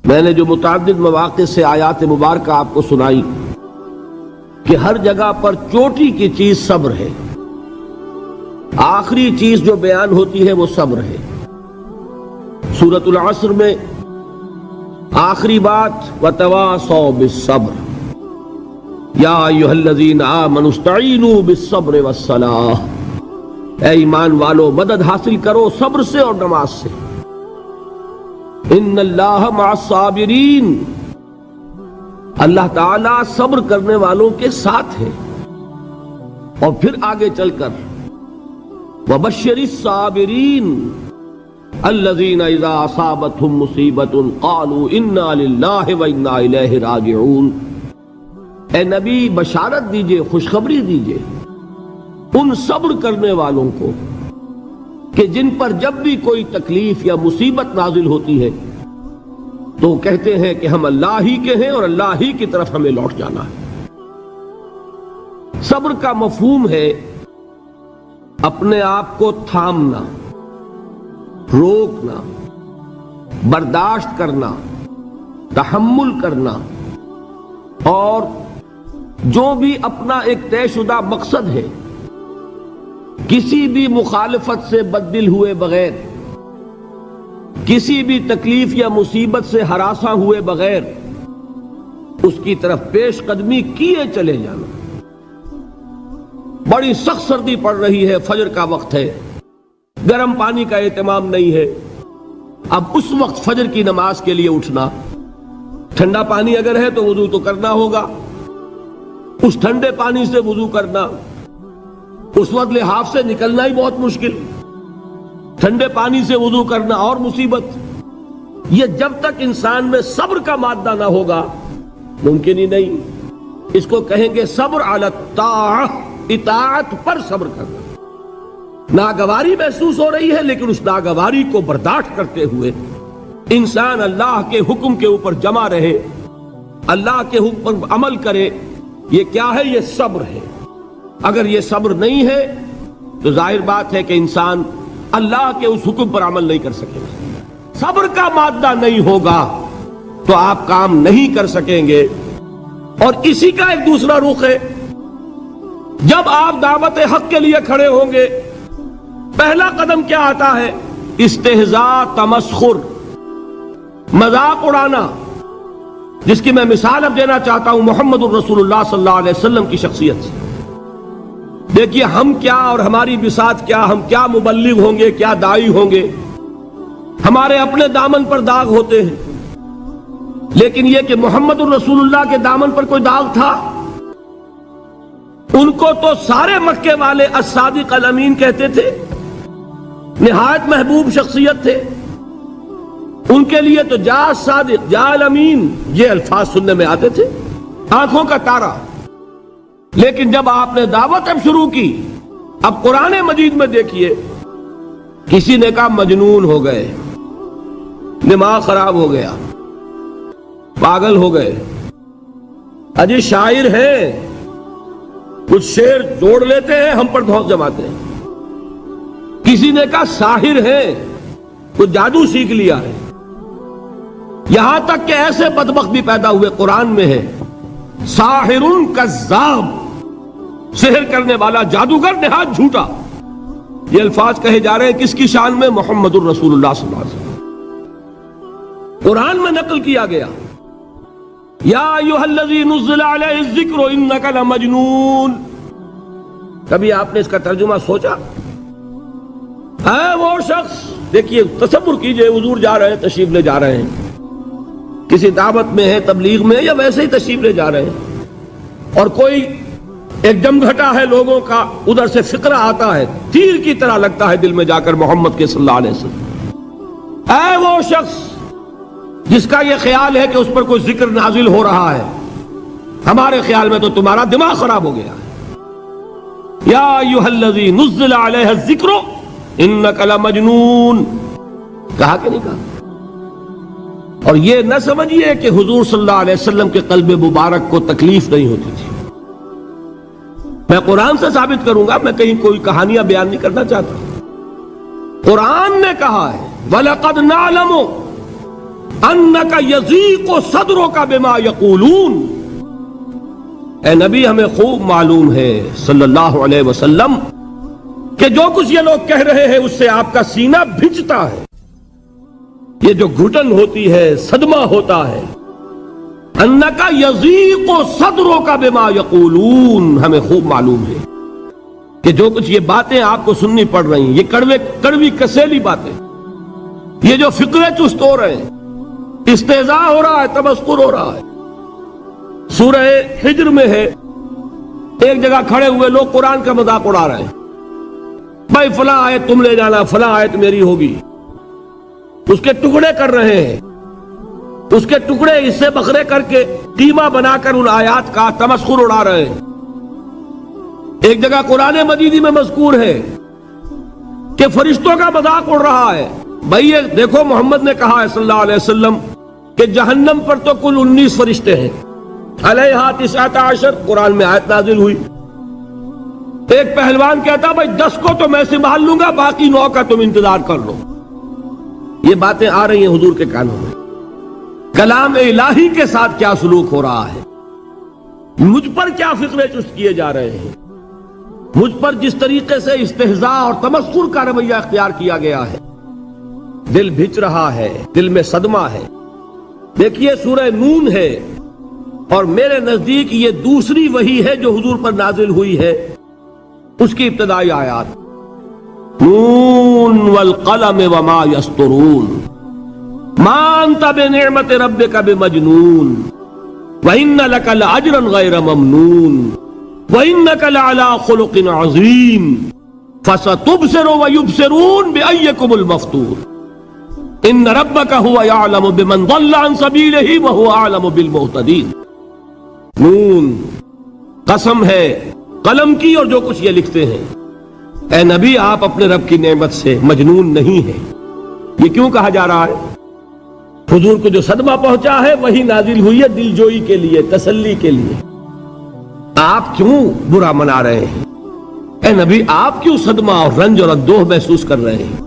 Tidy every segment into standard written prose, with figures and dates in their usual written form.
میں نے جو متعدد مواقع سے آیات مبارکہ آپ کو سنائی کہ ہر جگہ پر چوٹی کی چیز صبر ہے، آخری چیز جو بیان ہوتی ہے وہ صبر ہے۔ سورۃ العصر میں آخری بات وَتَوَاصَوْا بِالصَّبْرِ یا ایھا الذین آمنوا استعینوا بالصبر والصلاۃ، اے ایمان والو مدد حاصل کرو صبر سے اور نماز سے۔ ان اللہ مع الصابرین، اللہ تعالیٰ صبر کرنے والوں کے ساتھ ہے۔ اور پھر آگے چل کر وبشر الصابرین الذین اذا اصابتهم مصیبۃ قالوا انا للہ وانا الیہ راجعون، اے نبی بشارت دیجئے، خوشخبری دیجئے ان صبر کرنے والوں کو کہ جن پر جب بھی کوئی تکلیف یا مصیبت نازل ہوتی ہے تو کہتے ہیں کہ ہم اللہ ہی کے ہیں اور اللہ ہی کی طرف ہمیں لوٹ جانا ہے۔ صبر کا مفہوم ہے اپنے آپ کو تھامنا، روکنا، برداشت کرنا، تحمل کرنا، اور جو بھی اپنا ایک طے شدہ مقصد ہے کسی بھی مخالفت سے بددل ہوئے بغیر، کسی بھی تکلیف یا مصیبت سے ہراساں ہوئے بغیر اس کی طرف پیش قدمی کیے چلے جانا۔ بڑی سخت سردی پڑ رہی ہے، فجر کا وقت ہے، گرم پانی کا اہتمام نہیں ہے، اب اس وقت فجر کی نماز کے لیے اٹھنا، ٹھنڈا پانی اگر ہے تو وضو تو کرنا ہوگا، اس ٹھنڈے پانی سے وضو کرنا، اس وقت لحاف سے نکلنا ہی بہت مشکل، ٹھنڈے پانی سے وضو کرنا اور مصیبت۔ یہ جب تک انسان میں صبر کا مادہ نہ ہوگا ممکن ہی نہیں۔ اس کو کہیں گے صبر علی الطاعہ، اطاعت پر صبر کرنا۔ ناگواری محسوس ہو رہی ہے لیکن اس ناگواری کو برداشت کرتے ہوئے انسان اللہ کے حکم کے اوپر جمع رہے، اللہ کے حکم پر عمل کرے۔ یہ کیا ہے؟ یہ صبر ہے۔ اگر یہ صبر نہیں ہے تو ظاہر بات ہے کہ انسان اللہ کے اس حکم پر عمل نہیں کر سکے گا۔ صبر کا مادہ نہیں ہوگا تو آپ کام نہیں کر سکیں گے۔ اور اسی کا ایک دوسرا رخ ہے، جب آپ دعوت حق کے لیے کھڑے ہوں گے پہلا قدم کیا آتا ہے؟ استہزاء، تمسخر، مذاق اڑانا، جس کی میں مثال اب دینا چاہتا ہوں محمد الرسول اللہ صلی اللہ علیہ وسلم کی شخصیت سے۔ دیکھیے ہم کیا اور ہماری بساط کیا، ہم کیا مبلغ ہوں گے، کیا داعی ہوں گے، ہمارے اپنے دامن پر داغ ہوتے ہیں، لیکن یہ کہ محمد الرسول اللہ کے دامن پر کوئی داغ تھا؟ ان کو تو سارے مکے والے الصادق الامین کہتے تھے، نہایت محبوب شخصیت تھے، ان کے لیے تو جا صادق جا الامین یہ الفاظ سننے میں آتے تھے، آنکھوں کا تارا۔ لیکن جب آپ نے دعوت اب شروع کی، اب قرآن مجید میں دیکھیے کسی نے کہا مجنون ہو گئے، دماغ خراب ہو گیا، پاگل ہو گئے، اجی شاعر ہیں، کچھ شعر جوڑ لیتے ہیں ہم پر دھوس جماتے ہیں۔ کسی نے کہا ساحر ہیں، کچھ جادو سیکھ لیا ہے، یہاں تک کہ ایسے بدبخت بھی پیدا ہوئے، قرآن میں ہے ساحر کذاب، سحر کرنے والا جادوگر نہایت جھوٹا۔ یہ الفاظ کہے جا رہے ہیں کس کی شان میں؟ محمد الرسول اللہ صلی اللہ علیہ وسلم۔ قرآن میں نقل کیا گیا یا ایھا الذی نزل علیہ الذکر انک لمجنون۔ کبھی آپ نے اس کا ترجمہ سوچا؟ ہے وہ شخص، دیکھیے تصور کیجئے حضور جا رہے ہیں، تشریف لے جا رہے ہیں، کسی دعوت میں ہے، تبلیغ میں، یا ویسے ہی تشریف لے جا رہے ہیں، اور کوئی ایک جمگھٹا ہے لوگوں کا، ادھر سے فقرہ آتا ہے، تیر کی طرح لگتا ہے دل میں جا کر محمد کے صلی اللہ علیہ وسلم۔ اے وہ شخص جس کا یہ خیال ہے کہ اس پر کوئی ذکر نازل ہو رہا ہے، ہمارے خیال میں تو تمہارا دماغ خراب ہو گیا ہے۔ یا ایھا الذی نزل علیہ الذکر انک لمجنون، کہا کہ نہیں کہا؟ اور یہ نہ سمجھیے کہ حضور صلی اللہ علیہ وسلم کے قلب مبارک کو تکلیف نہیں ہوتی تھی۔ میں قرآن سے ثابت کروں گا، میں کہیں کوئی کہانیاں بیان نہیں کرنا چاہتا۔ قرآن نے کہا ہے وَلَقَدْ نَعْلَمُ انک یضیق صدرک بما یقولون، اے نبی ہمیں خوب معلوم ہے صلی اللہ علیہ وسلم کہ جو کچھ یہ لوگ کہہ رہے ہیں اس سے آپ کا سینہ بھجتا ہے، یہ جو گھٹن ہوتی ہے، صدمہ ہوتا ہے۔ انک یضیق صدرک بما یقولون، ہمیں خوب معلوم ہے کہ جو کچھ یہ باتیں آپ کو سننی پڑ رہی ہیں، یہ کڑوی کسیلی باتیں، یہ جو فقرے چست ہو رہے ہیں، استہزاء ہو رہا ہے، تمسخر ہو رہا ہے۔ سورہ حجر میں ہے، ایک جگہ کھڑے ہوئے لوگ قرآن کا مذاق اڑا رہے ہیں، بھائی فلاں آیت تم لے جانا، فلاں آیت میری ہوگی، اس کے ٹکڑے کر رہے ہیں، اس کے ٹکڑے حصے بکھرے کر کے قیمہ بنا کر ان آیات کا تمسخر اڑا رہے ہیں۔ ایک جگہ قرآن مجیدی میں مذکور ہے کہ فرشتوں کا مذاق اڑ رہا ہے، بھائی یہ دیکھو محمد نے کہا ہے صلی اللہ علیہ وسلم کہ جہنم پر تو کل 19 فرشتے ہیں، علیہا 19 قرآن میں آیت نازل ہوئی۔ ایک پہلوان کہتا بھائی 10 کو تو میں سنبھال لوں گا، باقی 9 کا تم انتظار کر لو۔ یہ باتیں آ رہی ہیں حضور کے کانوں میں، کلام الہی کے ساتھ کیا سلوک ہو رہا ہے، مجھ پر کیا فقرے چست کیے جا رہے ہیں، مجھ پر جس طریقے سے استہزاء اور تمسخر کا رویہ اختیار کیا گیا ہے، دل بھج رہا ہے، دل میں صدمہ ہے۔ دیکھیے سورہ نون ہے، اور میرے نزدیک یہ دوسری وحی ہے جو حضور پر نازل ہوئی ہے، اس کی ابتدائی آیات، نون والقلم وما یسطرون ما انت بنعمت ربک بمجنون وان لک لاجرا غیر ممنون وانک لعلی خلق عظیم فستبصر ویبصرون بأیکم المفتون ان ربک هو یعلم بمن ضل عن سبیلہ وهو اعلم بالمہتدین۔ نون، قسم ہے قلم کی اور جو کچھ یہ لکھتے ہیں۔ اے نبی آپ اپنے رب کی نعمت سے مجنون نہیں ہیں۔ یہ کیوں کہا جا رہا ہے؟ حضور کو جو صدمہ پہنچا ہے وہی نازل ہوئی ہے دل جوئی کے لیے، تسلی کے لیے۔ آپ کیوں برا منا رہے ہیں؟ اے نبی آپ کیوں صدمہ اور رنج اور اندوہ محسوس کر رہے ہیں؟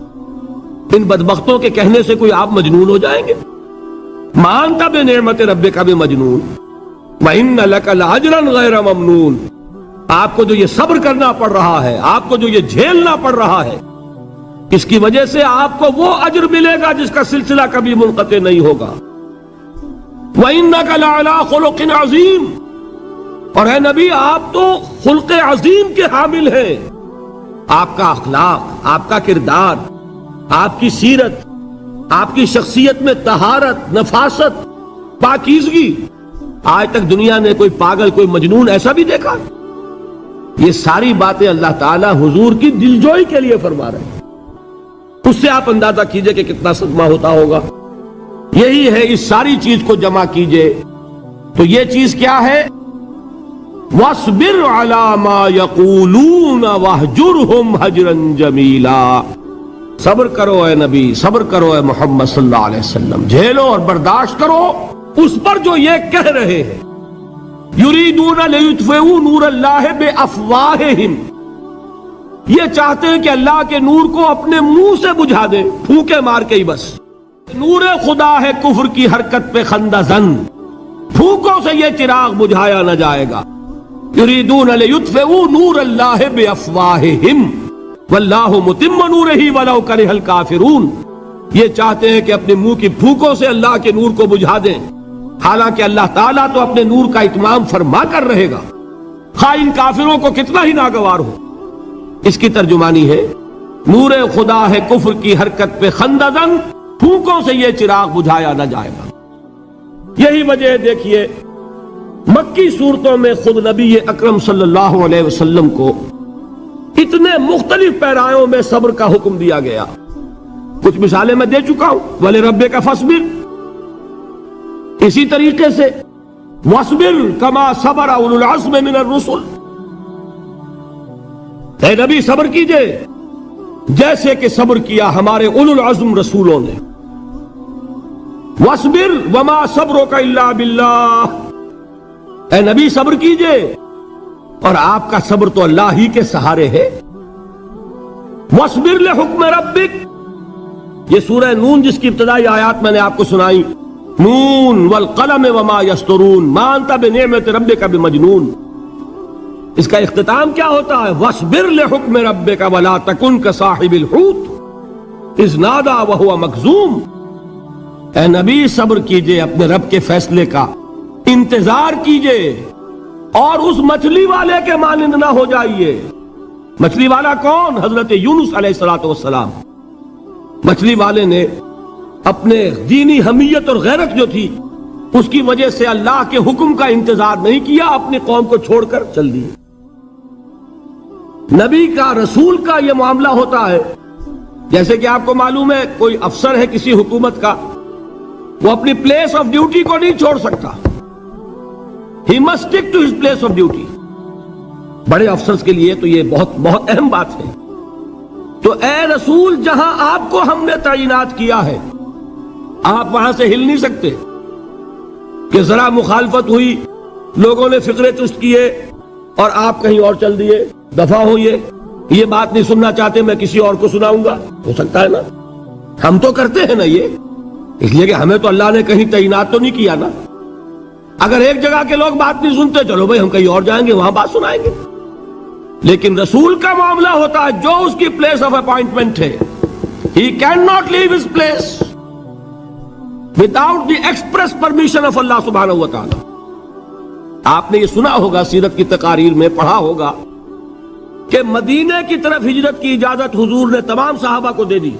ان بدبختوں کے کہنے سے کوئی آپ مجنون ہو جائیں گے؟ مانتا بے نعمت ربک بمجنون وَإِنَّ لَكَ لَأَجْرًا غَيْرَ مَمْنُونَ، آپ کو جو یہ صبر کرنا پڑ رہا ہے، آپ کو جو یہ جھیلنا پڑ رہا ہے، اس کی وجہ سے آپ کو وہ اجر ملے گا جس کا سلسلہ کبھی منقطع نہیں ہوگا۔ وَإِنَّكَ لَعَلَىٰ خُلُقٍ عَظِيمٍ، اور اے نبی آپ تو خلق عظیم کے حامل ہیں۔ آپ کا اخلاق، آپ کا کردار، آپ کی سیرت، آپ کی شخصیت میں طہارت، نفاست، پاکیزگی، آج تک دنیا نے کوئی پاگل، کوئی مجنون ایسا بھی دیکھا؟ یہ ساری باتیں اللہ تعالیٰ حضور کی دلجوئی کے لیے فرما رہے ہیں۔ اس سے آپ اندازہ کیجئے کہ کتنا صدمہ ہوتا ہوگا۔ یہی ہے، اس ساری چیز کو جمع کیجئے تو یہ چیز کیا ہے؟ وَاصْبِرْ عَلَىٰ مَا يَقُولُونَ وَاهْجُرْهُمْ هَجْرًا جَمِيلًا، صبر کرو اے نبی، صبر کرو اے محمد صلی اللہ علیہ وسلم، جھیلو اور برداشت کرو اس پر جو یہ کہہ رہے ہیں۔ یریدون لیطفئوا نور اللہ بافواہہم، یہ چاہتے ہیں کہ اللہ کے نور کو اپنے منہ سے بجھا دیں، پھونکے مار کے ہی بس۔ نور خدا ہے کفر کی حرکت پہ خندہ زن، پھونکوں سے یہ چراغ بجھایا نہ جائے گا۔ یریدون لیطفئوا نور اللہ بافواہہم واللہ متم نورہ ولو کرہ الکافرون، یہ چاہتے ہیں کہ اپنے منہ کی پھونکوں سے اللہ کے نور کو بجھا دیں، حالانکہ اللہ تعالیٰ تو اپنے نور کا اتمام فرما کر رہے گا، خواہ ان کافروں کو کتنا ہی ناگوار ہو۔ اس کی ترجمانی ہے نور خدا ہے کفر کی حرکت پہ خندہ زن، پھونکوں سے یہ چراغ بجھایا نہ جائے گا۔ یہی وجہ دیکھیے مکی صورتوں میں خود نبی اکرم صلی اللہ علیہ وسلم کو اتنے مختلف پیرایوں میں صبر کا حکم دیا گیا۔ کچھ مثالیں میں دے چکا ہوں، وَلِرَبِّكَ فَاصْبِرْ، اسی طریقے سے وَاصْبِرْ كَمَا صَبَرَ أُولُو الْعَزْمِ مِنَ الرُّسُلِ، اے نبی صبر کیجئے جیسے کہ صبر کیا ہمارے اولو العزم رسولوں نے۔ وَاصْبِرْ وَمَا صَبْرُكَ إِلَّا بِاللَّهِ، اے نبی صبر کیجئے اور آپ کا صبر تو اللہ ہی کے سہارے ہے۔ وَاصْبِرْ لِحُکْمِ رَبِّكَ، یہ سورہ نون جس کی ابتدائی آیات میں نے آپ کو سنائی، نون والقلم وما یسطرون ما انت بنعمت ربک بمجنون، اس کا اختتام کیا ہوتا ہے؟ وَاصْبِرْ لِحُکْمِ رَبِّكَ وَلَا تَكُنْ كَصَاحِبِ الْحُوتِ اِذْ نَادَىٰ وَهُوَ مَكْظُومٌ، اے نبی صبر کیجئے اپنے رب کے فیصلے کا، انتظار کیجئے اور اس مچھلی والے کے مانند نہ ہو جائیے۔ مچھلی والا کون؟ حضرت یونس علیہ السلام۔ مچھلی والے نے اپنے دینی حمیت اور غیرت جو تھی اس کی وجہ سے اللہ کے حکم کا انتظار نہیں کیا، اپنی قوم کو چھوڑ کر چل دیے۔ نبی کا، رسول کا یہ معاملہ ہوتا ہے، جیسے کہ آپ کو معلوم ہے کوئی افسر ہے کسی حکومت کا، وہ اپنی پلیس آف ڈیوٹی کو نہیں چھوڑ سکتا، he must stick to his place of duty. بڑے افسرز کے لیے تو یہ بہت بہت اہم بات ہے۔ تو اے رسول، جہاں آپ کو ہم نے تعینات کیا ہے آپ وہاں سے ہل نہیں سکتے کہ ذرا مخالفت ہوئی، لوگوں نے فقرے چست کیے اور آپ کہیں اور چل دیے، دفع ہوئیے، یہ بات نہیں سننا چاہتے، میں کسی اور کو سناؤں گا، ہو سکتا ہے نا؟ ہم تو کرتے ہیں نا یہ، اس لیے کہ ہمیں تو اللہ نے کہیں تعینات تو نہیں کیا نا۔ اگر ایک جگہ کے لوگ بات نہیں سنتے، چلو بھائی ہم کہیں اور جائیں گے، وہاں بات سنائیں گے۔ لیکن رسول کا معاملہ ہوتا ہے جو اس کی پلیس آف اپوائنٹمنٹ ہے، he cannot leave his place without the express permission of Allah subhanahu wa ta'ala۔ آپ نے یہ سنا ہوگا، سیرت کی تقاریر میں پڑھا ہوگا کہ مدینے کی طرف ہجرت کی اجازت حضور نے تمام صحابہ کو دے دی،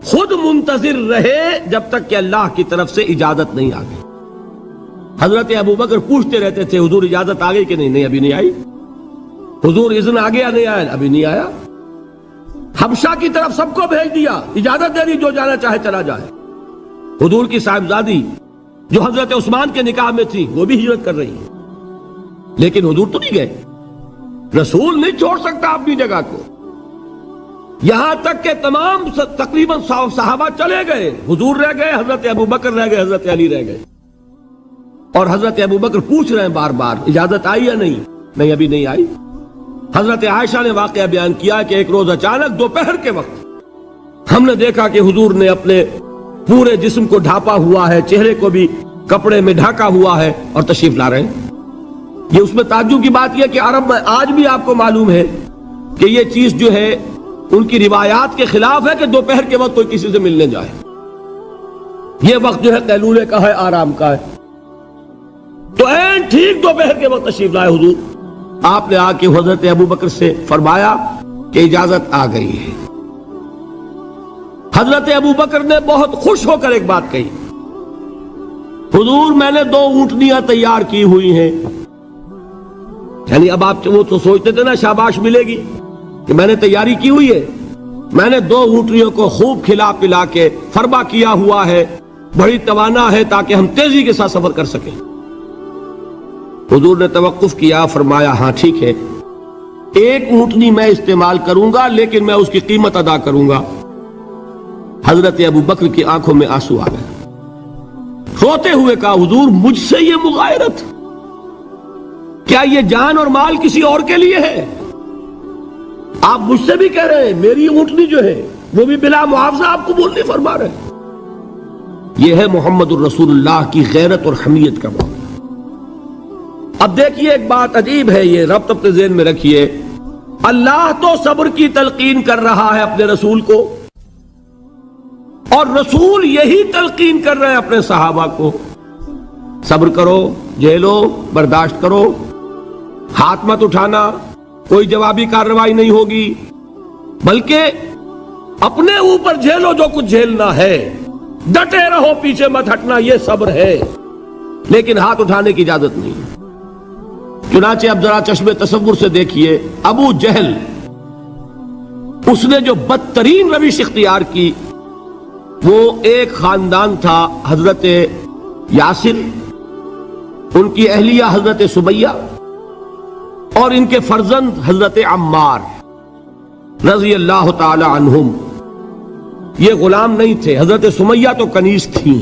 خود منتظر رہے جب تک کہ اللہ کی طرف سے اجازت نہیں آ گئی۔ حضرت ابوبکر پوچھتے رہتے تھے حضور اجازت آ گئی کہ نہیں؟ نہیں ابھی نہیں آئی۔ حضور اذن آ گیا؟ نہیں آیا، ابھی نہیں آیا۔ حبشہ کی طرف سب کو بھیج دیا، اجازت دے دی جو جانا چاہے چلا جائے۔ حضور کی صاحبزادی جو حضرت عثمان کے نکاح میں تھی وہ بھی ہجرت کر رہی ہے، لیکن حضور تو نہیں گئے۔ رسول نہیں چھوڑ سکتا اپنی جگہ کو، یہاں تک کہ تمام تقریباً صحابہ چلے گئے، حضور رہ گئے، حضرت ابوبکر رہ گئے، حضرت علی رہ گئے، اور حضرت ابوبکر پوچھ رہے ہیں بار بار اجازت آئی یا نہیں؟ نہیں ابھی نہیں آئی۔ حضرت عائشہ نے واقعہ بیان کیا کہ ایک روز اچانک دوپہر کے وقت ہم نے دیکھا کہ حضور نے اپنے پورے جسم کو ڈھانپا ہوا ہے، چہرے کو بھی کپڑے میں ڈھانکا ہوا ہے اور تشریف لا رہے ہیں۔ یہ اس میں تعجب کی بات یہ کہ عرب میں آج بھی آپ کو معلوم ہے کہ یہ چیز جو ہے ان کی روایات کے خلاف ہے کہ دوپہر کے وقت کوئی کسی سے ملنے جائے۔ یہ وقت جو ہے قیلولے کا ہے، آرام کا ہے۔ تو این ٹھیک دوپہر کے وقت تشریف لائے حضور، آپ نے آ کے حضرت ابوبکر سے فرمایا کہ اجازت آ گئی ہے۔ حضرت ابوبکر نے بہت خوش ہو کر ایک بات کہی، حضور میں نے 2 اونٹنیاں تیار کی ہوئی ہیں۔ یعنی اب آپ وہ تو سوچتے تھے نا شاباش ملے گی کہ میں نے تیاری کی ہوئی ہے، میں نے 2 اونٹنیوں کو خوب کھلا پلا کے فربا کیا ہوا ہے، بڑی توانا ہے تاکہ ہم تیزی کے ساتھ سفر کر سکیں۔ حضور نے توقف کیا، فرمایا ہاں ٹھیک ہے، 1 اونٹنی میں استعمال کروں گا لیکن میں اس کی قیمت ادا کروں گا۔ حضرت ابوبکر کی آنکھوں میں آنسو آ گئے، روتے ہوئے کہا حضور مجھ سے یہ مغایرت، کیا یہ جان اور مال کسی اور کے لیے ہے؟ آپ مجھ سے بھی کہہ رہے ہیں میری اونٹنی جو ہے وہ بھی بلا معاوضہ آپ قبول نہیں فرما رہے۔ یہ ہے محمد الرسول اللہ کی غیرت اور حمیت کا معاملہ۔ اب دیکھیے ایک بات عجیب ہے، یہ ربط اپنے ذہن میں رکھیے، اللہ تو صبر کی تلقین کر رہا ہے اپنے رسول کو، اور رسول یہی تلقین کر رہے ہیں اپنے صحابہ کو، صبر کرو، جھیلو، برداشت کرو، ہاتھ مت اٹھانا، کوئی جوابی کارروائی نہیں ہوگی، بلکہ اپنے اوپر جھیلو جو کچھ جھیلنا ہے، ڈٹے رہو، پیچھے مت ہٹنا، یہ صبر ہے، لیکن ہاتھ اٹھانے کی اجازت نہیں۔ چنانچہ اب ذرا چشم تصور سے دیکھیے، ابو جہل اس نے جو بدترین روش اختیار کی، وہ ایک خاندان تھا حضرت یاسر، ان کی اہلیہ حضرت سمیہ اور ان کے فرزند حضرت عمار رضی اللہ تعالی عنہم۔ یہ غلام نہیں تھے، حضرت سمیہ تو کنیز تھیں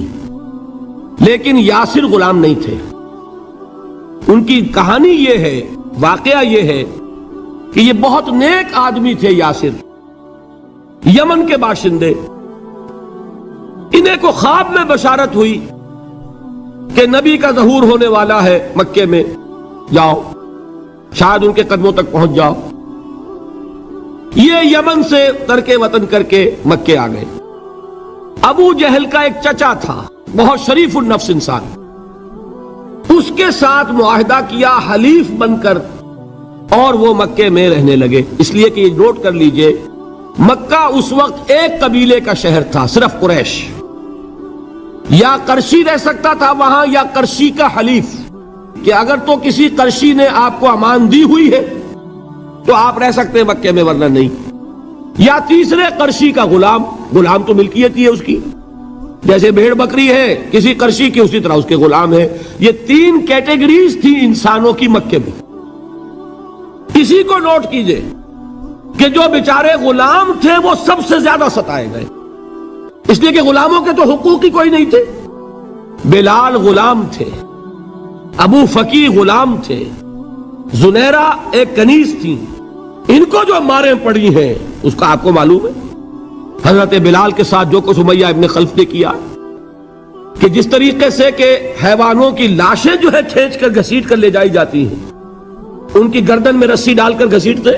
لیکن یاسر غلام نہیں تھے۔ ان کی کہانی یہ ہے، واقعہ یہ ہے کہ یہ بہت نیک آدمی تھے یاسر، یمن کے باشندے، انہیں کو خواب میں بشارت ہوئی کہ نبی کا ظہور ہونے والا ہے مکے میں، جاؤ شاید ان کے قدموں تک پہنچ جاؤ۔ یہ یمن سے ترک وطن کر کے مکے آ گئے۔ ابو جہل کا ایک چچا تھا، بہت شریف النفس انسان، اس کے ساتھ معاہدہ کیا حلیف بن کر، اور وہ مکے میں رہنے لگے۔ اس لیے کہ یہ نوٹ کر لیجئے، مکہ اس وقت ایک قبیلے کا شہر تھا، صرف قریش۔ یا قرشی رہ سکتا تھا وہاں، یا قرشی کا حلیف، کہ اگر تو کسی قرشی نے آپ کو امان دی ہوئی ہے تو آپ رہ سکتے ہیں مکے میں، ورنہ نہیں۔ یا تیسرے قرشی کا غلام، غلام تو ملکیت ہی ہے اس کی، جیسے بھیڑ بکری ہے کسی قرشی کی، اسی طرح اس کے غلام ہے۔ یہ تین کیٹیگریز تھی انسانوں کی مکے میں۔ اسی کو نوٹ کیجئے کہ جو بیچارے غلام تھے وہ سب سے زیادہ ستائے گئے، اس لیے کہ غلاموں کے تو حقوق ہی کوئی نہیں تھے۔ بلال غلام تھے، ابو فقی غلام تھے، زنیرہ ایک کنیز تھی، ان کو جو ماریں پڑی ہیں اس کا آپ کو معلوم ہے۔ حضرت بلال کے ساتھ جو کچھ امیہ ابن خلف نے کیا، کہ جس طریقے سے کہ حیوانوں کی لاشیں جو ہے کھینچ کر گھسیٹ کر لے جائی جاتی ہیں، ان کی گردن میں رسی ڈال کر گھسیٹتے،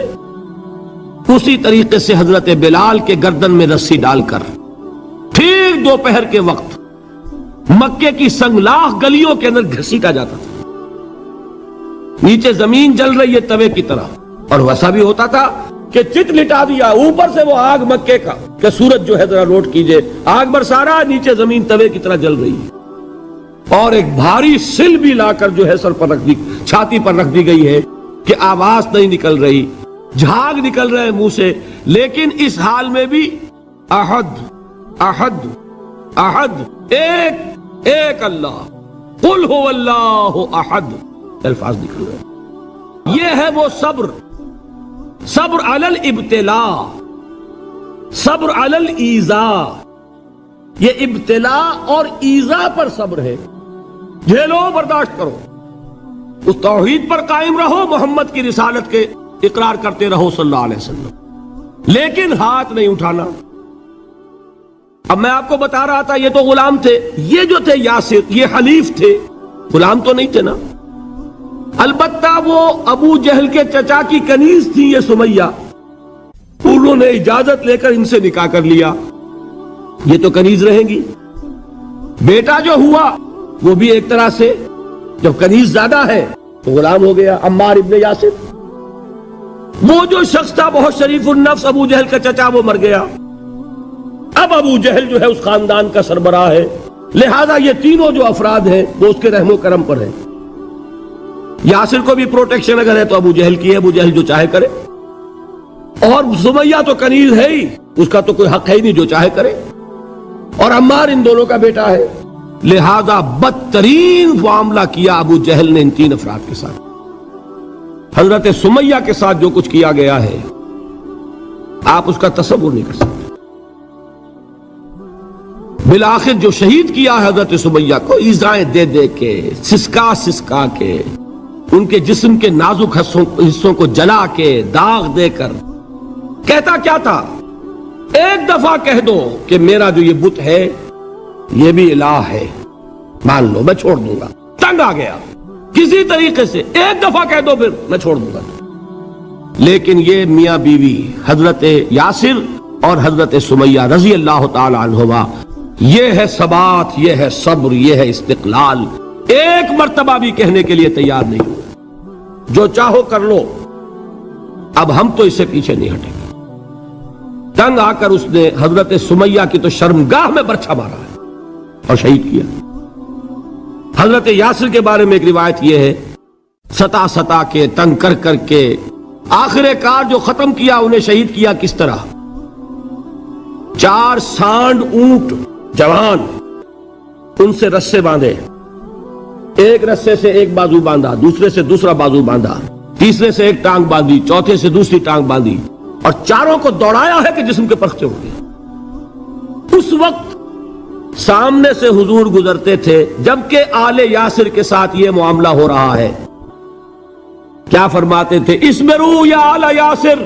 اسی طریقے سے حضرت بلال کے گردن میں رسی ڈال کر ٹھیک دوپہر کے وقت مکے کی سنگلاخ گلیوں کے اندر گھسیٹا جاتا تھا۔ نیچے زمین جل رہی ہے توے کی طرح، اور ویسا بھی ہوتا تھا کہ چت لٹا دیا، اوپر سے وہ آگ مکے کا کہ سورج جو ہے ذرا نوٹ کیجئے، آگ برسا رہا، نیچے زمین توے کی طرح جل رہی ہے، اور ایک بھاری سل بھی لا کر جو ہے سر پر رکھ دی، چھاتی پر رکھ دی گئی ہے کہ آواز نہیں نکل رہی، جھاگ نکل رہے منہ سے، لیکن اس حال میں بھی احد احد احد، ایک ایک اللہ، قل هو اللہ احد، الفاظ نکل رہے۔ یہ ہے وہ صبر، صبر علی الابتلاء، صبر علی الایذاء۔ یہ ابتلاء اور ایذاء پر صبر ہے، جھیلو برداشت کرو، اس توحید پر قائم رہو، محمد کی رسالت کے اقرار کرتے رہو صلی اللہ علیہ وسلم، لیکن ہاتھ نہیں اٹھانا۔ اب میں آپ کو بتا رہا تھا یہ تو غلام تھے، یہ جو تھے یاسر یہ حلیف تھے، غلام تو نہیں تھے نا۔ البتہ وہ ابو جہل کے چچا کی کنیز تھی یہ سمیہ، انہوں نے اجازت لے کر ان سے نکاح کر لیا، یہ تو کنیز رہیں گی۔ بیٹا جو ہوا وہ بھی ایک طرح سے جب کنیز زیادہ ہے تو غلام ہو گیا، عمار ابن یاسر۔ وہ جو شخص تھا بہت شریف النفس ابو جہل کا چچا، وہ مر گیا، اب ابو جہل جو ہے اس خاندان کا سربراہ ہے، لہذا یہ تینوں جو افراد ہیں وہ اس کے رحم و کرم پر ہیں۔ یاسر کو بھی پروٹیکشن اگر ہے تو ابو جہل کی ہے، ابو جہل جو چاہے کرے، اور سمیہ تو کنیز ہے ہی، اس کا تو کوئی حق ہے ہی نہیں، جو چاہے کرے، اور عمار ان دونوں کا بیٹا ہے، لہذا بدترین معاملہ کیا ابو جہل نے ان تین افراد کے ساتھ۔ حضرت سمیہ کے ساتھ جو کچھ کیا گیا ہے آپ اس کا تصور نہیں کر سکتے۔ بالآخر جو شہید کیا ہے حضرت سمیہ کو، ایذائیں دے دے کے، سسکا سسکا کے، ان کے جسم کے نازک حصوں کو جلا کے، داغ دے کر، کہتا کیا تھا، ایک دفعہ کہہ دو کہ میرا جو یہ بت ہے یہ بھی الہ ہے، مان لو میں چھوڑ دوں گا۔ تنگ آ گیا، کسی طریقے سے ایک دفعہ کہہ دو پھر میں چھوڑ دوں گا۔ لیکن یہ میاں بیوی حضرت یاسر اور حضرت سمیہ رضی اللہ تعالی عنہما، یہ ہے ثبات، یہ ہے صبر، یہ ہے استقلال، ایک مرتبہ بھی کہنے کے لیے تیار نہیں ہوئے، جو چاہو کر لو، اب ہم تو اس سے پیچھے نہیں ہٹیں گے۔ تنگ آ کر اس نے حضرت سمیہ کی تو شرمگاہ میں برچھا مارا ہے اور شہید کیا۔ حضرت یاسر کے بارے میں ایک روایت یہ ہے، ستا ستا کے، تنگ کر کر کے، آخر کار جو ختم کیا، انہیں شہید کیا کس طرح، 4 سانڈ اونٹ جوان، ان سے رسے باندھے، ایک رسے سے ایک بازو باندھا، دوسرے سے دوسرا بازو باندھا، تیسرے سے ایک ٹانگ باندھی، چوتھے سے دوسری ٹانگ باندھی، اور چاروں کو دوڑایا ہے کہ جسم کے پرخچے ہو گئے۔ اس وقت سامنے سے حضور گزرتے تھے جبکہ آل یاسر کے ساتھ یہ معاملہ ہو رہا ہے، کیا فرماتے تھے، اسبروا یا آل یاسر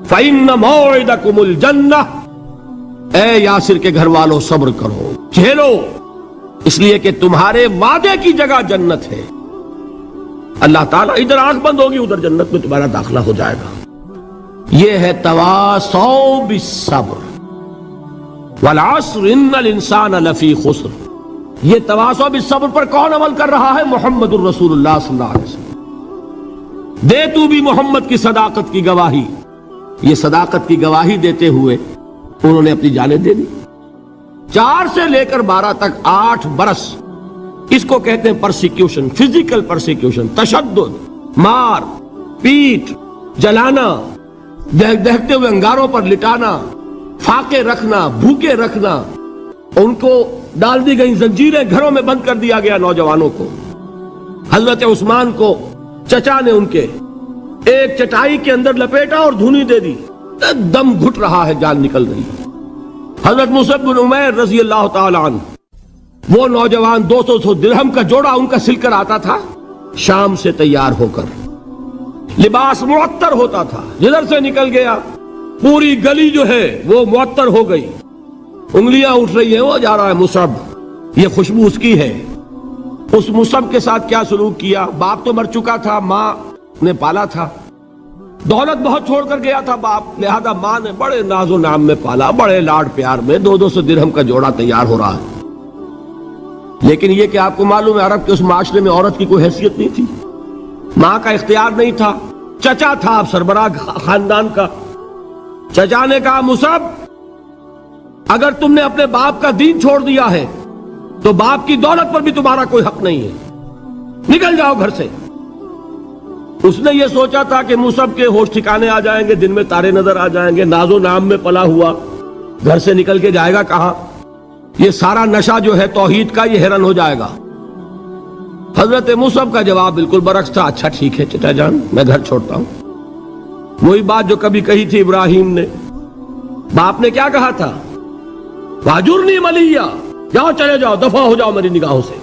فإن موعدکم الجنہ، اے یاسر کے گھر والوں صبر کرو، جھیلو، اس لیے کہ تمہارے وعدے کی جگہ جنت ہے۔ اللہ تعالیٰ ادھر آنکھ بند ہوگی ادھر جنت میں تمہارا داخلہ ہو جائے گا۔ یہ ہے تواصوا بالصبر والعصر ان الانسان لفی خسر۔ یہ تواصوا بالصبر پر کون عمل کر رہا ہے؟ محمد الرسول اللہ صلی اللہ علیہ وسلم۔ دے تو بھی محمد کی صداقت کی گواہی۔ یہ صداقت کی گواہی دیتے ہوئے انہوں نے اپنی جانیں دے دی۔ 4 سے لے کر 12 تک 8 برس اس کو کہتے ہیں پرسیکیوشن، فزیکل پرسیکیوشن، تشدد، مار پیٹ، جلانا، دہتے ہوئے انگاروں پر لٹانا، فاقے رکھنا، بھوکے رکھنا، ان کو ڈال دی گئی زنجیریں، گھروں میں بند کر دیا گیا نوجوانوں کو۔ حضرت عثمان کو چچا نے ان کے ایک چٹائی کے اندر لپیٹا اور دھونی دے دی، دم گھٹ رہا ہے، جان نکل رہی ہے۔ حضرت مصعب بن عمیر رضی اللہ تعالی عنہ، وہ نوجوان 200 درہم کا جوڑا ان کا سل کر آتا تھا شام سے تیار ہو کر، لباس معطر ہوتا تھا، جدھر سے نکل گیا پوری گلی جو ہے وہ معطر ہو گئی، انگلیاں اٹھ رہی ہیں، وہ جا رہا ہے مصعب، یہ خوشبو اس کی ہے۔ اس مصعب کے ساتھ کیا سلوک کیا؟ باپ تو مر چکا تھا، ماں نے پالا تھا، دولت بہت چھوڑ کر گیا تھا باپ، لہذا ماں نے بڑے ناز و نام میں پالا، بڑے لاڈ پیار میں، 200 درہم کا جوڑا تیار ہو رہا ہے۔ لیکن یہ کہ آپ کو معلوم ہے عرب کے اس معاشرے میں عورت کی کوئی حیثیت نہیں تھی، ماں کا اختیار نہیں تھا، چچا تھا اب سربراہ خاندان کا۔ چچا نے کہا مصعب اگر تم نے اپنے باپ کا دین چھوڑ دیا ہے تو باپ کی دولت پر بھی تمہارا کوئی حق نہیں ہے، نکل جاؤ گھر سے۔ اس نے یہ سوچا تھا کہ مصعب کے ہوش ٹھکانے آ جائیں گے، دن میں تارے نظر آ جائیں گے، ناز و نام میں پلا ہوا گھر سے نکل کے جائے گا کہاں، یہ سارا نشہ جو ہے توحید کا یہ حیران ہو جائے گا۔ حضرت مصعب کا جواب بالکل برعکس تھا، اچھا ٹھیک ہے چچا جان میں گھر چھوڑتا ہوں۔ وہی بات جو کبھی کہی تھی ابراہیم نے، باپ نے کیا کہا تھا؟ واجرنی ملیہ، جاؤ چلے جاؤ، دفع ہو جاؤ میری نگاہوں سے۔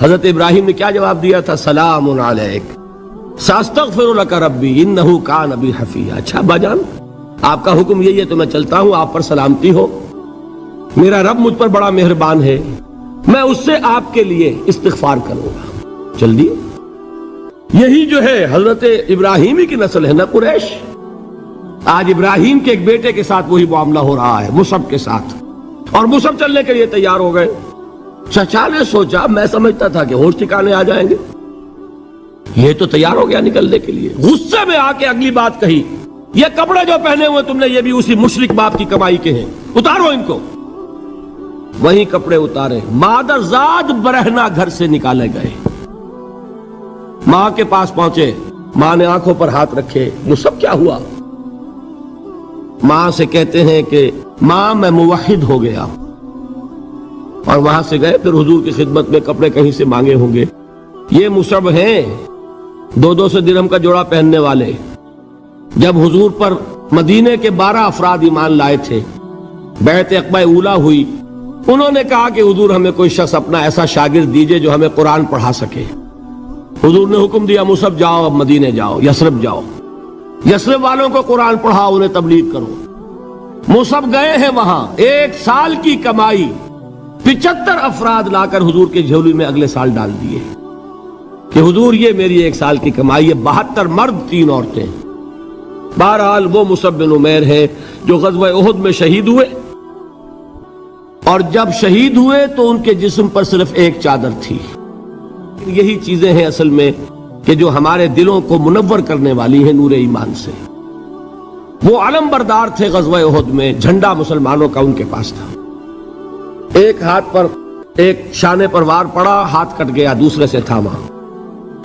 حضرت ابراہیم نے کیا جواب دیا تھا؟ سلام علیک ساستغفر لک ربی انہ کان بی حفیہ۔ اچھا ابا جان آپ کا حکم یہی ہے تو میں چلتا ہوں، آپ پر سلامتی ہو، میرا رب مجھ پر بڑا مہربان ہے، میں اس سے آپ کے لیے استغفار کروں گا۔ چل دیے۔ یہی جو ہے حضرت ابراہیمی کی نسل ہے نا قریش۔ آج ابراہیم کے ایک بیٹے کے ساتھ وہی معاملہ ہو رہا ہے، مصعب کے ساتھ، اور مصعب چلنے کے لیے تیار ہو گئے۔ چچا نے سوچا، میں سمجھتا تھا کہ ہوش ٹھکانے آ جائیں گے، یہ تو تیار ہو گیا نکلنے کے لیے۔ غصے میں آ کے اگلی بات کہی، یہ کپڑے جو پہنے ہوئے تم نے یہ بھی اسی مشرک باپ کی کمائی کے ہیں، اتارو ان کو۔ وہی کپڑے اتارے، مادر زاد برہنہ گھر سے نکالے گئے۔ ماں کے پاس پہنچے، ماں نے آنکھوں پر ہاتھ رکھے، مصعب کیا ہوا؟ ماں سے کہتے ہیں کہ ماں میں موحد ہو گیا، اور وہاں سے گئے پھر حضور کی خدمت میں، کپڑے کہیں سے مانگے ہوں گے۔ یہ مصعب ہیں 200 درہم کا جوڑا پہننے والے۔ جب حضور پر مدینے کے 12 افراد ایمان لائے تھے، بیعت عقبہ اولیٰ ہوئی، انہوں نے کہا کہ حضور ہمیں کوئی شخص اپنا ایسا شاگرد دیجئے جو ہمیں قرآن پڑھا سکے۔ حضور نے حکم دیا مصعب جاؤ، اب مدینے جاؤ، یثرب جاؤ، یثرب والوں کو قرآن پڑھاؤ، انہیں تبلیغ کرو۔ مصعب گئے ہیں وہاں، 1 سال کی کمائی 75 افراد لا کر حضور کے جھولی میں اگلے سال ڈال دیے کہ حضور یہ میری 1 سال کی کمائی ہے، 72 مرد 3 عورتیں۔ بہرحال وہ مصعب بن عمیر ہے جو غزوہ احد میں شہید ہوئے، اور جب شہید ہوئے تو ان کے جسم پر صرف ایک چادر تھی۔ یہی چیزیں ہیں اصل میں کہ جو ہمارے دلوں کو منور کرنے والی ہیں نور ایمان سے۔ وہ علم بردار تھے غزوہ احد میں، جھنڈا مسلمانوں کا ان کے پاس تھا۔ ایک ہاتھ پر ایک شانے پر وار پڑا، ہاتھ کٹ گیا، دوسرے سے تھاما،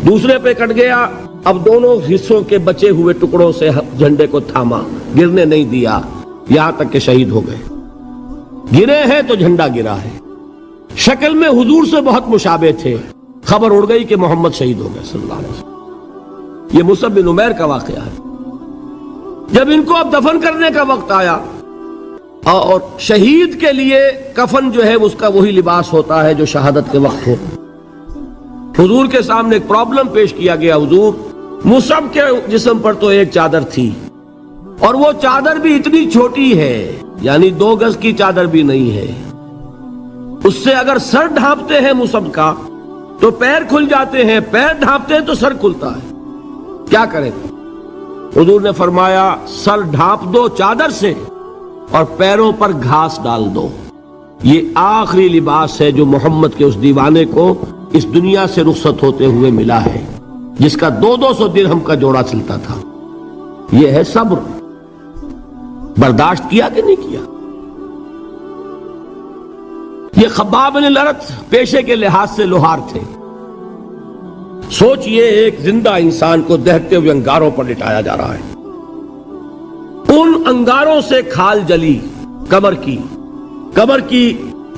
دوسرے پہ کٹ گیا، اب دونوں حصوں کے بچے ہوئے ٹکڑوں سے جھنڈے کو تھاما، گرنے نہیں دیا، یہاں تک کہ شہید ہو گئے۔ گرے ہیں تو جھنڈا گرا ہے۔ شکل میں حضور سے بہت مشابہ تھے، خبر اڑ گئی کہ محمد شہید ہو گئے صلی اللہ علیہ وسلم۔ یہ مصعب بن عمیر کا واقعہ ہے۔ جب ان کو اب دفن کرنے کا وقت آیا، اور شہید کے لیے کفن جو ہے اس کا وہی لباس ہوتا ہے جو شہادت کے وقت ہو، حضور کے سامنے ایک پرابلم پیش کیا گیا۔ حضور مصعب کے جسم پر تو ایک چادر تھی، اور وہ چادر بھی اتنی چھوٹی ہے، یعنی 2 گز کی چادر بھی نہیں ہے، اس سے اگر سر ڈھانپتے ہیں مصحف کا تو پیر کھل جاتے ہیں، پیر ڈھانپتے ہیں تو سر کھلتا ہے، کیا کریں؟ حضور نے فرمایا سر ڈھانپ دو چادر سے اور پیروں پر گھاس ڈال دو۔ یہ آخری لباس ہے جو محمد کے اس دیوانے کو اس دنیا سے رخصت ہوتے ہوئے ملا ہے، جس کا 200 درہم کا جوڑا چلتا تھا۔ یہ ہے صبر۔ برداشت کیا کہ نہیں کیا؟ یہ خباب بن الارت پیشے کے لحاظ سے لوہار تھے۔ سوچئے ایک زندہ انسان کو دہتے ہوئے انگاروں پر لٹایا جا رہا ہے، ان انگاروں سے کھال جلی، کمر کی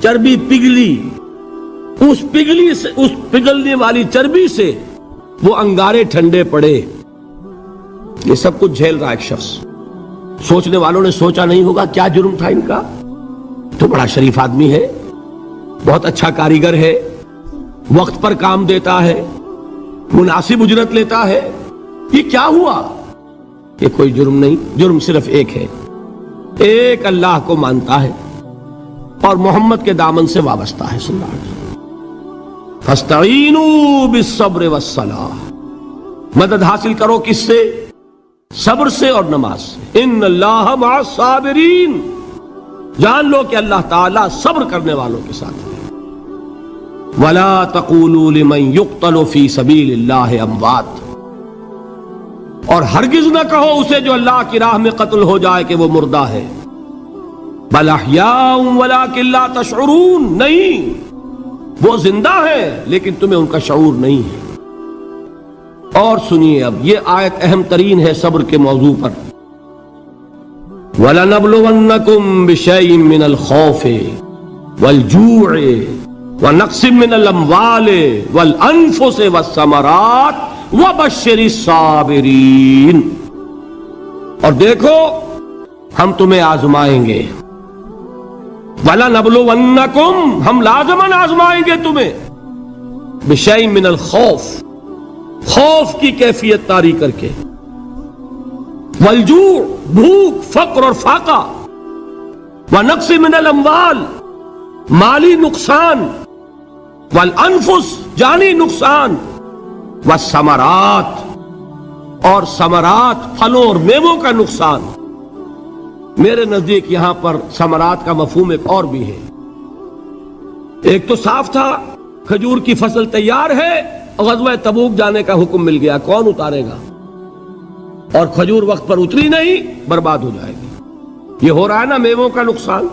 چربی پگھلی، اس پگھلنے والی چربی سے وہ انگارے ٹھنڈے پڑے۔ یہ سب کچھ جھیل رہا ایک شخص۔ سوچنے والوں نے سوچا نہیں ہوگا کیا جرم تھا ان کا، تو بڑا شریف آدمی ہے، بہت اچھا کاریگر ہے، وقت پر کام دیتا ہے، مناسب اجرت لیتا ہے، یہ کیا ہوا؟ یہ کوئی جرم نہیں، جرم صرف ایک ہے، ایک اللہ کو مانتا ہے اور محمد کے دامن سے وابستہ ہے صلی اللہ علیہ وسلم۔ فاستعینوا بالصبر والصلاۃ، مدد حاصل کرو کس سے؟ صبر سے اور نماز سے۔ ان اللہ مع الصابرین، جان لو کہ اللہ تعالیٰ صبر کرنے والوں کے ساتھ ہے۔ ولا تقولوا لمن يقتل في سبيل الله اموات، اور ہرگز نہ کہو اسے جو اللہ کی راہ میں قتل ہو جائے کہ وہ مردہ ہے۔ بل احیاء ولکن لا تشعرون، نہیں، وہ زندہ ہے لیکن تمہیں ان کا شعور نہیں ہے۔ اور سنیے اب یہ آیت اہم ترین ہے صبر کے موضوع پر۔ وَلَنَبْلُوَنَّكُمْ بِشَيْءٍ مِّنَ الْخَوْفِ وَالْجُوعِ وَنَقْصٍ مِّنَ الْأَمْوَالِ وَالْأَنفُسِ وَالثَّمَرَاتِ وَبَشِّرِ الصَّابِرِينَ، اور دیکھو ہم تمہیں آزمائیں گے۔ وَلَنَبْلُوَنَّكُمْ، ہم لازماً آزمائیں گے تمہیں، بِشَيْءٍ مِّنَ الْخَوْفِ، خوف کی کیفیت طاری کر کے، والجوع، بھوک، فقر اور فاقہ، ونقص من الاموال، مالی نقصان، والانفس، جانی نقصان، والثمرات، اور ثمرات، پھلوں اور میووں کا نقصان۔ میرے نزدیک یہاں پر ثمرات کا مفہوم ایک اور بھی ہے۔ ایک تو صاف تھا کھجور کی فصل تیار ہے، غزوہ تبوک جانے کا حکم مل گیا، کون اتارے گا؟ اور کھجور وقت پر اتری نہیں، برباد ہو جائے گی۔ یہ ہو رہا ہے نا میووں کا نقصان۔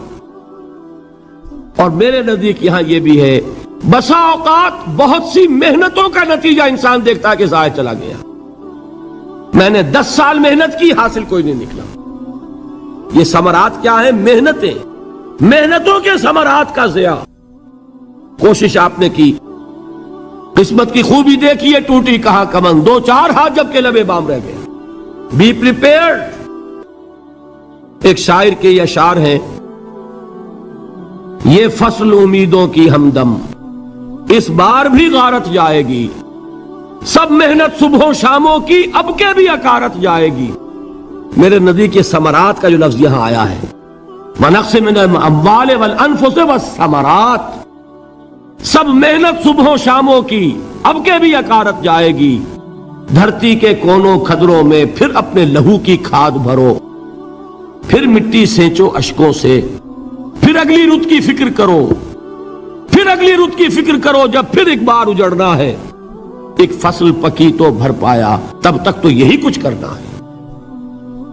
اور میرے نزدیک یہاں یہ بھی ہے، بسا اوقات بہت سی محنتوں کا نتیجہ انسان دیکھتا ہے کہ ضائع چلا گیا، میں نے 10 سال محنت کی، حاصل کوئی نہیں نکلا۔ یہ ثمرات کیا ہے؟ محنتیں، محنتوں کے ثمرات کا ضیاع۔ کوشش آپ نے کی، قسمت کی خوبی دیکھیے، ٹوٹی کہاں کمن، 2-4 ہاتھ جب کے لبے بام رہ گئے۔ Be prepared. ایک شاعر کے یہ اشعار ہیں، یہ فصل امیدوں کی ہمدم اس بار بھی غارت جائے گی، سب محنت صبح و شاموں کی اب کے بھی اکارت جائے گی۔ میرے نزدیک یہ ثمرات کا جو لفظ یہاں آیا ہے، وَنَقْصٍ مِّنَ الْأَمْوَالِ وَالْأَنفُسِ وَالثَّمَرَاتِ، سب محنت صبح و شاموں کی اب کے بھی اکارت جائے گی۔ دھرتی کے کونوں کھدروں میں پھر اپنے لہو کی کھاد بھرو، پھر مٹی سینچو اشکوں سے، پھر اگلی رت کی فکر کرو، پھر اگلی رت کی فکر کرو، جب پھر ایک بار اجڑنا ہے۔ ایک فصل پکی تو بھر پایا، تب تک تو یہی کچھ کرنا ہے۔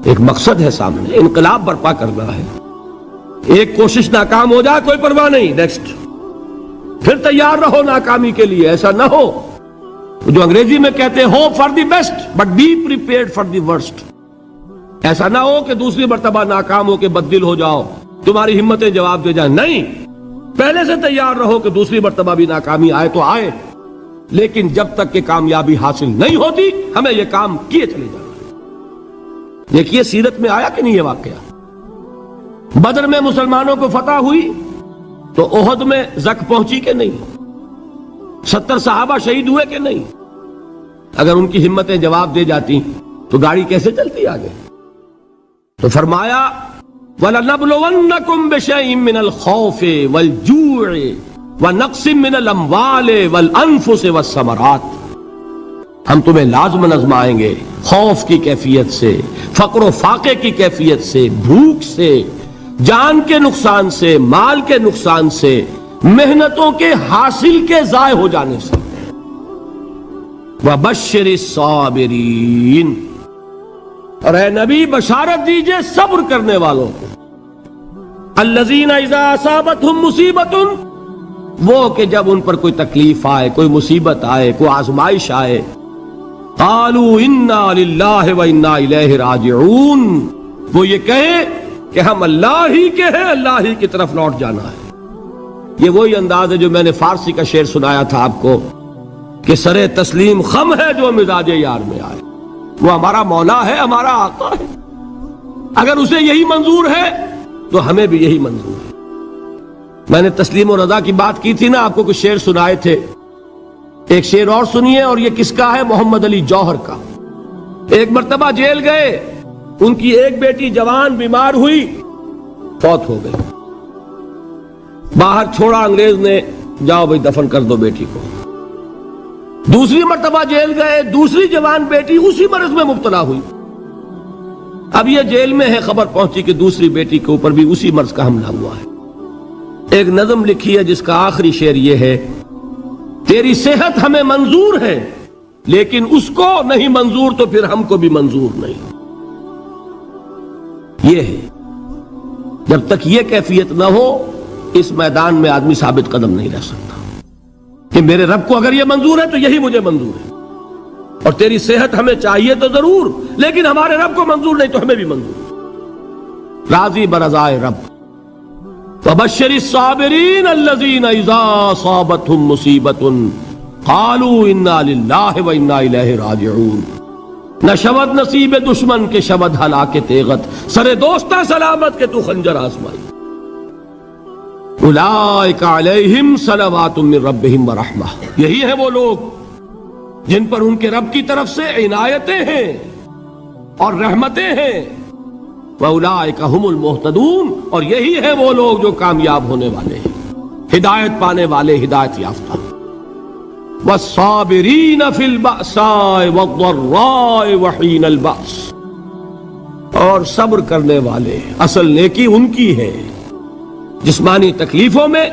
ایک مقصد ہے سامنے، انقلاب برپا کرنا ہے۔ ایک کوشش ناکام ہو جائے کوئی پرواہ نہیں، نیکسٹ، پھر تیار رہو ناکامی کے لیے۔ ایسا نہ ہو جو انگریزی میں کہتے ہیں hope for the best but be prepared for the worst. ایسا نہ ہو کہ دوسری مرتبہ ناکام ہو کے بددل ہو جاؤ، تمہاری ہمتیں جواب دے جائیں، نہیں، پہلے سے تیار رہو کہ دوسری مرتبہ بھی ناکامی آئے تو آئے، لیکن جب تک کہ کامیابی حاصل نہیں ہوتی ہمیں یہ کام کیے چلے جانا ہے۔ دیکھیے سیرت میں آیا کہ نہیں یہ واقعہ؟ بدر میں مسلمانوں کو فتح ہوئی تو احد میں زک پہنچی کہ نہیں؟ 70 صحابہ شہید ہوئے کہ نہیں؟ اگر ان کی ہمتیں جواب دے جاتی تو گاڑی کیسے چلتی آگے؟ تو فرمایا وَلَنَبْلُوَنَّكُمْ بِشَيْءٍ مِّنَ الْخَوْفِ وَالْجُوعِ وَنَقْصٍ مِّنَ الْأَمْوَالِ وَالْأَنفُسِ وَالثَّمَرَاتِ، ہم تمہیں لازماً آزمائیں گے خوف کی کیفیت سے، فقر و فاقے کی کیفیت سے، بھوک سے، جان کے نقصان سے، مال کے نقصان سے، محنتوں کے حاصل کے ضائع ہو جانے سے۔ وَبَشِّرِ الصَّابِرِينَ، اور اے نبی بشارت دیجئے صبر کرنے والوں کو۔ الَّذِينَ إِذَا أَصَابَتْهُمْ مُصِيبَةٌ، وہ کہ جب ان پر کوئی تکلیف آئے، کوئی مصیبت آئے، کوئی آزمائش آئے، قَالُوا إِنَّا لِلَّهِ وَإِنَّا إِلَيْهِ رَاجِعُونَ، وہ یہ کہیں کہ ہم اللہ ہی کے ہیں، اللہ ہی کی طرف لوٹ جانا ہے۔ یہ وہی انداز ہے جو میں نے فارسی کا شعر سنایا تھا آپ کو کہ سرے تسلیم خم ہے جو مزاج یار میں آئے۔ وہ ہمارا مولا ہے، ہمارا آقا ہے، اگر اسے یہی منظور ہے تو ہمیں بھی یہی منظور ہے۔ میں نے تسلیم و رضا کی بات کی تھی نا، آپ کو کچھ شعر سنائے تھے، ایک شعر اور سنیے، اور یہ کس کا ہے؟ محمد علی جوہر کا۔ ایک مرتبہ جیل گئے، ان کی ایک بیٹی جوان بیمار ہوئی، فوت ہو گئی، باہر چھوڑا انگریز نے، جاؤ بھائی دفن کر دو بیٹی کو۔ دوسری مرتبہ جیل گئے، دوسری جوان بیٹی اسی مرض میں مبتلا ہوئی، اب یہ جیل میں ہے، خبر پہنچی کہ دوسری بیٹی کے اوپر بھی اسی مرض کا حملہ ہوا ہے۔ ایک نظم لکھی ہے جس کا آخری شعر یہ ہے، تیری صحت ہمیں منظور ہے لیکن اس کو نہیں منظور تو پھر ہم کو بھی منظور نہیں۔ یہ ہے، جب تک یہ کیفیت نہ ہو اس میدان میں آدمی ثابت قدم نہیں رہ سکتا کہ میرے رب کو اگر یہ منظور ہے تو یہی مجھے منظور ہے، اور تیری صحت ہمیں چاہیے تو ضرور، لیکن ہمارے رب کو منظور نہیں تو ہمیں بھی منظور۔ راضی برضائے رب۔ وَبَشِّرِ الصَّابِرِينَ الَّذِينَ إِذَا أَصَابَتْهُمْ مُصِيبَةٌ قَالُوا إِنَّا لِلَّهِ وَإِنَّا إِلَيْهِ رَاجِعُونَ۔ نہ شود نصیب دشمن کے شود ہلاک تیغت، سر دوستہ سلامت کے تو خنجر آزمائی۔ اولئک علیہم صلوات من ربہم ورحمہ، یہی ہے وہ لوگ جن پر ان کے رب کی طرف سے عنایتیں ہیں اور رحمتیں ہیں۔ وَأُولَئِكَ هُمُ الْمُهْتَدُونَ، اور یہی ہے وہ لوگ جو کامیاب ہونے والے ہیں، ہدایت پانے والے، ہدایت یافتہ۔ وَالصَّابِرِينَ فِي الْبَأْسَاءِ وَالضَّرَّاءِ وَحِينَ الْبَأْسِ، اور صبر کرنے والے، اصل نیکی ان کی ہے، جسمانی تکلیفوں میں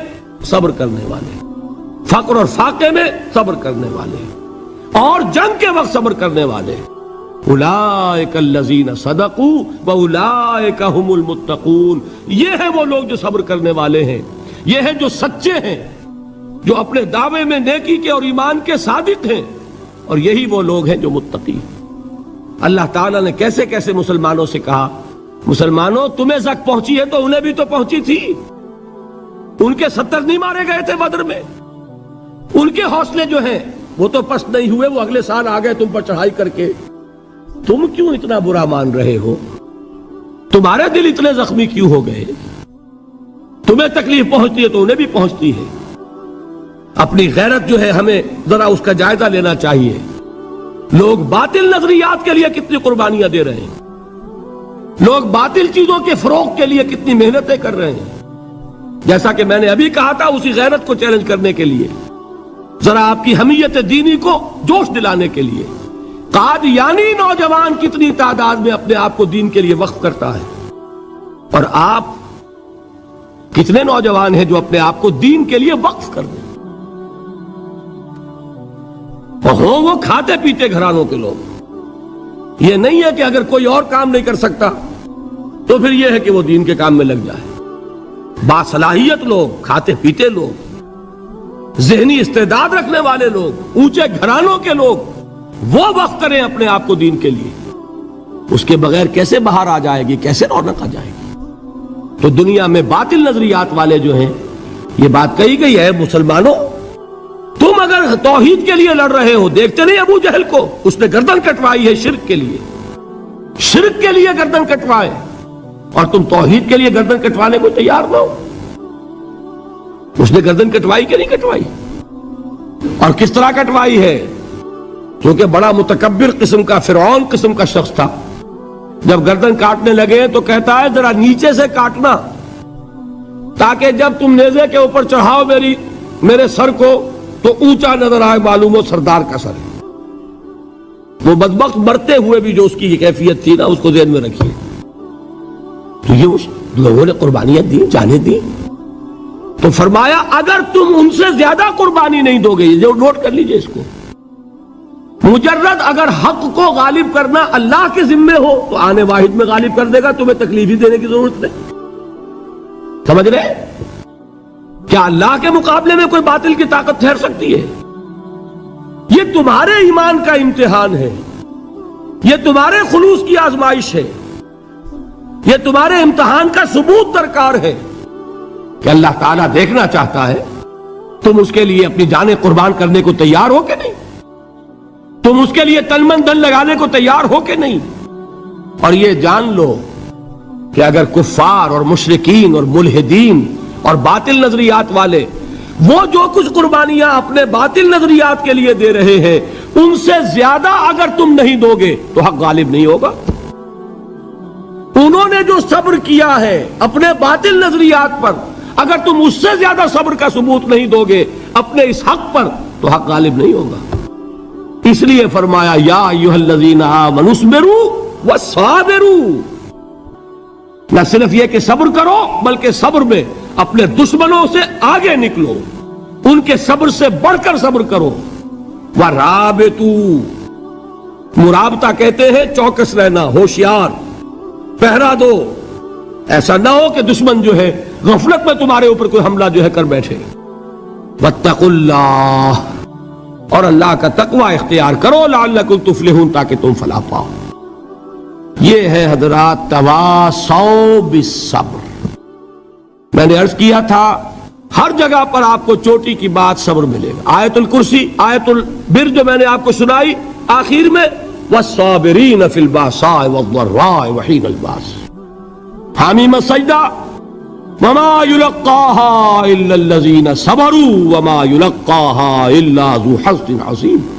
صبر کرنے والے، فقر اور فاقے میں صبر کرنے والے، اور جنگ کے وقت صبر کرنے والے۔ اولئک الذین صدقوا واولئک هم المتقون، یہ ہے وہ لوگ جو صبر کرنے والے ہیں، یہ ہے جو سچے ہیں، جو اپنے دعوے میں نیکی کے اور ایمان کے صادق ہیں، اور یہی وہ لوگ ہیں جو متقی ہیں۔ اللہ تعالیٰ نے کیسے کیسے مسلمانوں سے کہا، مسلمانوں تمہیں زک پہنچی ہے تو انہیں بھی تو پہنچی تھی، ان کے 70 نہیں مارے گئے تھے بدر میں، ان کے حوصلے جو ہیں وہ تو پست نہیں ہوئے، وہ اگلے سال آ گئے تم پر چڑھائی کر کے، تم کیوں اتنا برا مان رہے ہو؟ تمہارے دل اتنے زخمی کیوں ہو گئے؟ تمہیں تکلیف پہنچتی ہے تو انہیں بھی پہنچتی ہے۔ اپنی غیرت جو ہے ہمیں ذرا اس کا جائزہ لینا چاہیے۔ لوگ باطل نظریات کے لیے کتنی قربانیاں دے رہے ہیں، لوگ باطل چیزوں کے فروغ کے لیے کتنی محنتیں کر رہے ہیں۔ جیسا کہ میں نے ابھی کہا تھا، اسی غیرت کو چیلنج کرنے کے لیے، ذرا آپ کی حمیت دینی کو جوش دلانے کے لیے، قادیانی نوجوان کتنی تعداد میں اپنے آپ کو دین کے لیے وقف کرتا ہے، اور آپ کتنے نوجوان ہیں جو اپنے آپ کو دین کے لیے وقف کر دیں، اور ہوں وہ کھاتے پیتے گھرانوں کے لوگ۔ یہ نہیں ہے کہ اگر کوئی اور کام نہیں کر سکتا تو پھر یہ ہے کہ وہ دین کے کام میں لگ جائے۔ باصلاحیت لوگ، کھاتے پیتے لوگ، ذہنی استعداد رکھنے والے لوگ، اونچے گھرانوں کے لوگ، وہ وقف کریں اپنے آپ کو دین کے لیے۔ اس کے بغیر کیسے باہر آ جائے گی، کیسے رونق آ جائے گی؟ تو دنیا میں باطل نظریات والے جو ہیں، یہ بات کہی گئی ہے، مسلمانوں تم اگر توحید کے لیے لڑ رہے ہو، دیکھتے نہیں ابو جہل کو، اس نے گردن کٹوائی ہے شرک کے لیے، شرک کے لیے گردن کٹوائے، اور تم توحید کے لیے گردن کٹوانے کو تیار نہ ہو۔ اس نے گردن کٹوائی کہ نہیں کٹوائی؟ اور کس طرح کٹوائی ہے؟ کیونکہ بڑا متکبر قسم کا، فرعون قسم کا شخص تھا، جب گردن کاٹنے لگے تو کہتا ہے ذرا نیچے سے کاٹنا، تاکہ جب تم نیزے کے اوپر چڑھاؤ میرے سر کو تو اونچا نظر آئے، معلوم ہو سردار کا سر ہے۔ وہ بدبخت مرتے ہوئے بھی جو اس کی کیفیت تھی نا، اس کو ذہن میں رکھیے۔ تو یہ اس لوگوں نے قربانیاں دی، جانیں دی، تو فرمایا اگر تم ان سے زیادہ قربانی نہیں دو گے، جو نوٹ کر لیجئے اس کو، مجرد اگر حق کو غالب کرنا اللہ کے ذمے ہو تو آنے واحد میں غالب کر دے گا، تمہیں تکلیف ہی دینے کی ضرورت نہیں۔ سمجھ رہے؟ کیا اللہ کے مقابلے میں کوئی باطل کی طاقت ٹھہر سکتی ہے؟ یہ تمہارے ایمان کا امتحان ہے، یہ تمہارے خلوص کی آزمائش ہے، یہ تمہارے امتحان کا ثبوت درکار ہے کہ اللہ تعالیٰ دیکھنا چاہتا ہے تم اس کے لیے اپنی جانیں قربان کرنے کو تیار ہو کہ نہیں، تم اس کے لیے تن من دھن لگانے کو تیار ہو کہ نہیں۔ اور یہ جان لو کہ اگر کفار اور مشرکین اور ملحدین اور باطل نظریات والے وہ جو کچھ قربانیاں اپنے باطل نظریات کے لیے دے رہے ہیں، ان سے زیادہ اگر تم نہیں دو گے تو حق غالب نہیں ہوگا۔ انہوں نے جو صبر کیا ہے اپنے باطل نظریات پر، اگر تم اس سے زیادہ صبر کا ثبوت نہیں دو گے اپنے اس حق پر تو حق غالب نہیں ہوگا۔ اس لیے فرمایا یا ایھا الذین آمنوا اصبروا وصابروا، نہ صرف یہ کہ صبر کرو بلکہ صبر میں اپنے دشمنوں سے آگے نکلو، ان کے صبر سے بڑھ کر صبر کرو۔ ورابطوا، مرابطہ کہتے ہیں چوکس رہنا، ہوشیار، پہرا دو، ایسا نہ ہو کہ دشمن جو ہے غفلت میں تمہارے اوپر کوئی حملہ جو ہے کر بیٹھے۔ واتقوا اللہ، اور اللہ کا تقوی اختیار کرو، لعلکم تفلحون، تاکہ تم فلاح پاؤ۔ یہ ہے حضرات تواصوا بالصبر۔ میں نے عرض کیا تھا ہر جگہ پر آپ کو چوٹی کی بات صبر ملے گا۔ آیت الکرسی، آیت البر جو میں نے آپ کو سنائی آخر میں، والصابرین فی الباساء والضراء وحین الباس، حامیم السجدہ، وما یلقاها الا الذین صبروا وما یلقاها الا ذو حظ عظیم۔